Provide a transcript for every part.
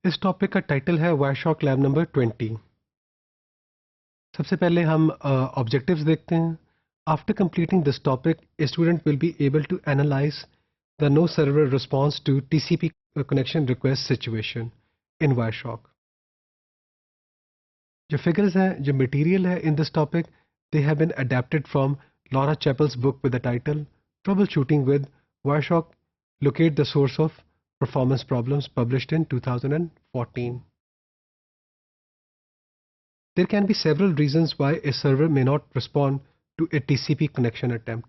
इस टॉपिक का टाइटल है वायरशॉक लैब नंबर 20। सबसे पहले हम ऑब्जेक्टिव्स देखते हैं। After completing this topic a student will be able to analyse the no server response to TCP connection request situation in Wireshark. जो फिगर्स हैं, जो मटेरियल है in this topic, they have been adapted from Laura Chappell's book with the title troubleshooting with Wireshark, locate the source of performance problems, published in 2014. There can be several reasons why a server may not respond to a TCP connection attempt.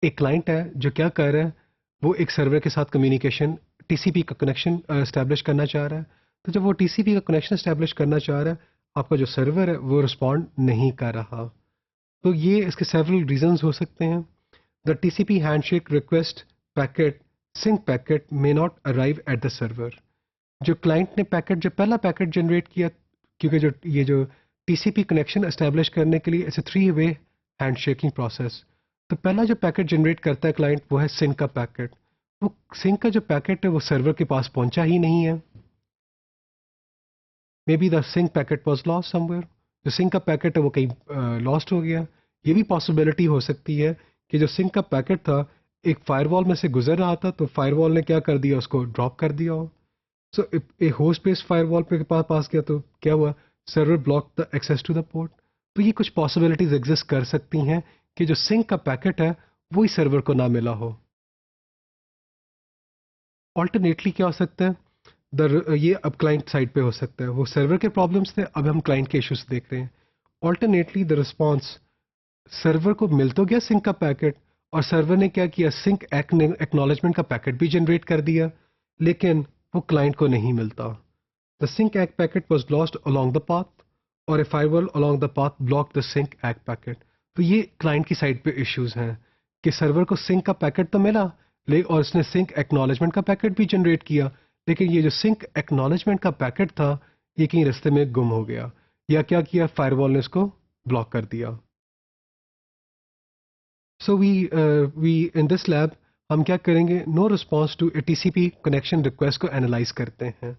एक client है जो क्या कर रहा है, वो एक server के साथ कम्युनिकेशन टीसीपी का कनेक्शन एस्टैब्लिश करना चाह रहा है। तो जब वो टीसीपी का कनेक्शन एस्टैब्लिश करना चाह रहा है, आपका जो सर्वर है वो रिस्पॉन्ड नहीं कर रहा। तो ये इसके सेवरल रीजंस हो सकते हैं। The TCP handshake request packet SYN packet may not arrive at the server. जो क्लाइंट ने पैकेट, जो पहला पैकेट जनरेट किया, क्योंकि जो टीसीपी कनेक्शन एस्टैब्लिश करने के लिए it's a 3 way handshaking process. तो पहला जो पैकेट जनरेट करता है क्लाइंट, वो है सिंक का पैकेट। वो सिंक का जो पैकेट है वो सर्वर के पास पहुंचा ही नहीं है। May be the SYN packet was lost somewhere. जो सिंक का पैकेट है वो कहीं लॉस्ट हो गया। ये भी पॉसिबिलिटी हो सकती है कि जो सिंक का पैकेट था एक फायरवॉल में से गुजर रहा था, तो फायरवॉल ने क्या कर दिया, उसको ड्रॉप कर दिया हो। So a host based firewall पे पास किया तो क्या हुआ, server block the access to the port. तो ये कुछ पॉसिबिलिटीज एग्जिस्ट कर सकती हैं कि जो सिंक का पैकेट है वही सर्वर को ना मिला हो। ऑल्टरनेटली क्या हो सकता है, ये अब क्लाइंट साइड पे हो सकता है। वो सर्वर के प्रॉब्लम्स थे, अब हम क्लाइंट के इश्यूज देख रहे हैं। ऑल्टरनेटली द रिस्पॉन्स, सर्वर को मिल तो गया सिंक का पैकेट, और सर्वर ने क्या किया, सिंक एक्नॉलेजमेंट का पैकेट भी जनरेट कर दिया, लेकिन वो क्लाइंट को नहीं मिलता। The SYN ACK packet was lost along the path, और a firewall along the path block the SYN ACK packet. तो ये क्लाइंट की साइड पे इश्यूज हैं कि सर्वर को सिंक का पैकेट तो मिला, और उसने सिंक एक्नॉलेजमेंट का पैकेट भी जनरेट किया, लेकिन ये जो सिंक एक्नॉलेजमेंट का पैकेट था ये कहीं रास्ते में गुम हो गया, या क्या किया, फायरवॉल ने इसको ब्लॉक कर दिया। So we in this lab हम क्या करेंगे, no response to a TCP connection request को एनालाइज करते हैं।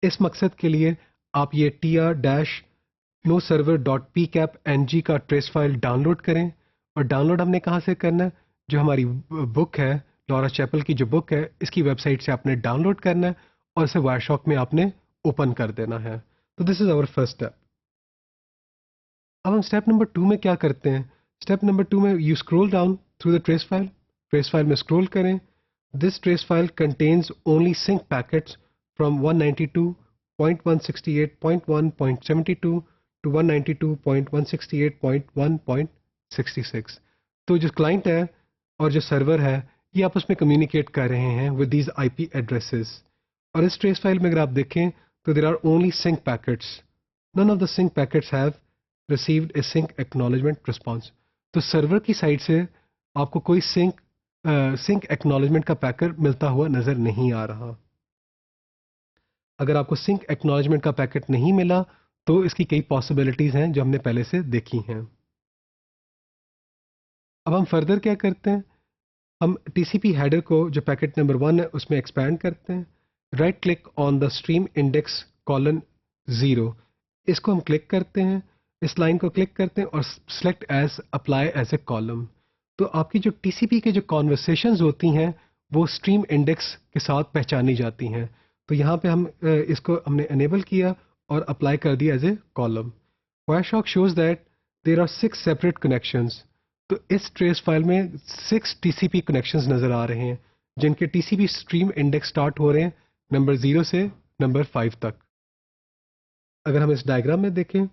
इस मकसद के लिए आप ये tr-noserver.pcap-ng का ट्रेस फाइल डाउनलोड करें। और डाउनलोड हमने कहाँ से करना है, जो हमारी बुक है, लॉरा चैपल की जो बुक है, इसकी वेबसाइट से आपने डाउनलोड करना है और इसे वायरशॉक में आपने ओपन कर देना है। तो this is our first step. अब हम स्टेप नंबर 2 में क्या करते हैं। स्टेप नंबर 2 में you scroll down through the trace file में स्क्रॉल करें। This trace file contains only SYN packets from 192.168.1.72 to 192.168.1.66। तो जो क्लाइंट है और जो सर्वर है ये आपस में कम्युनिकेट कर रहे हैं विद दीज आईपी एड्रेसेस। और इस ट्रेस फाइल में अगर आप देखें तो there are only SYN packets. None of the SYN packets have received a SYN acknowledgement response. तो सर्वर की साइड से आपको कोई सिंक एक्नॉलेजमेंट का पैकेट मिलता हुआ नजर नहीं आ रहा। अगर आपको सिंक एक्नॉलेजमेंट का पैकेट नहीं मिला तो इसकी कई पॉसिबिलिटीज हैं जो हमने पहले से देखी हैं। अब हम फर्दर क्या करते हैं, हम टीसीपी हेडर को जो पैकेट नंबर 1 है उसमें एक्सपैंड करते हैं। Right click on the stream index colon 0, इसको हम क्लिक करते हैं, इस लाइन को क्लिक करते हैं और select as apply as a column. तो आपकी जो टीसीपी के जो कॉन्वर्सेशंस होती हैं वो स्ट्रीम इंडेक्स के साथ पहचानी जाती हैं। तो यहाँ पे हम इसको हमने अनेबल किया और अप्लाई कर दिया as a column. Wireshark shows that there are 6 separate connections. तो इस ट्रेस फाइल में 6 टीसीपी कनेक्शंस नजर आ रहे हैं जिनके टीसीपी स्ट्रीम इंडेक्स स्टार्ट हो रहे हैं नंबर 0 से नंबर 5 तक। अगर हम इस डायग्राम में देखें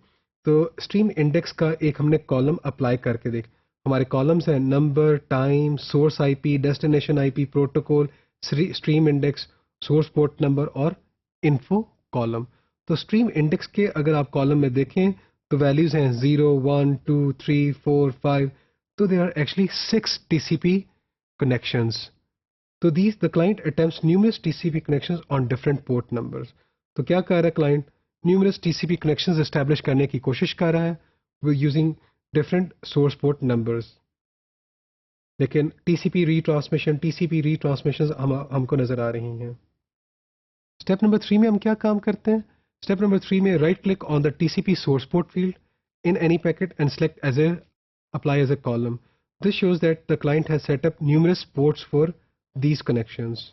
तो स्ट्रीम इंडेक्स का एक हमने कॉलम अप्लाई करके देख, हमारे कॉलम्स हैं number, time, source IP, destination IP, protocol, stream index, source port number और इन्फो कॉलम। तो स्ट्रीम इंडेक्स के अगर आप कॉलम में देखें तो वैल्यूज हैं 0, 1, 2, 3, 4, 5। तो they are actually 6 TCP connections. तो these the client attempts numerous TCP connections on different port numbers. तो क्या कर रहा है client, numerous TCP connections establish करने की कोशिश कर रहा है with using different source port numbers. लेकिन TCP retransmissions हमको नजर आ रही हैं। स्टेप नंबर 3 में हम क्या काम करते हैं? स्टेप नंबर 3 में right click on the TCP source port field in any packet and select as a apply as a column. This shows that the client has set up numerous ports for these connections.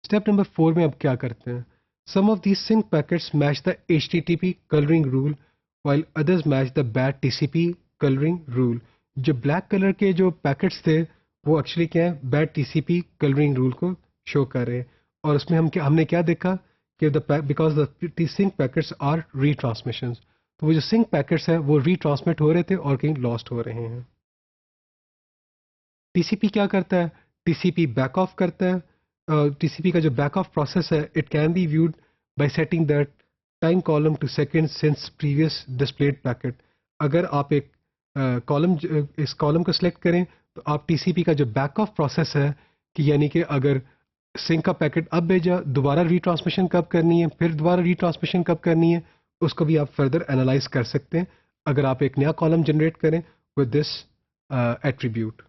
Step number 4 में अब क्या करते हैं? Some of these sync packets match the HTTP coloring rule while others match the bad TCP coloring rule. जो black color के जो packets थे वो actually क्या है? Bad TCP coloring rule को show कर रहे हैं और उसमें हमने क्या देखा कि because the sync packets are retransmissions. तो वो जो sync packets है वो retransmit हो रहे थे और कहीं lost हो रहे हैं. TCP क्या करता है? TCP back off करता है. TCP का जो back off process है it can be viewed by setting the time column to seconds since previous displayed packet. अगर आप एक कॉलम इस कॉलम को सिलेक्ट करें तो आप TCP का जो back off process है कि यानी कि अगर सिंक का पैकेट अब भेजा दोबारा रीट्रांसमिशन कब करनी है फिर दोबारा रीट्रांसमिशन कब करनी है उसको भी आप फर्दर एनालाइज कर सकते हैं अगर आप एक नया कॉलम जनरेट करें विद दिस एट्रीब्यूट.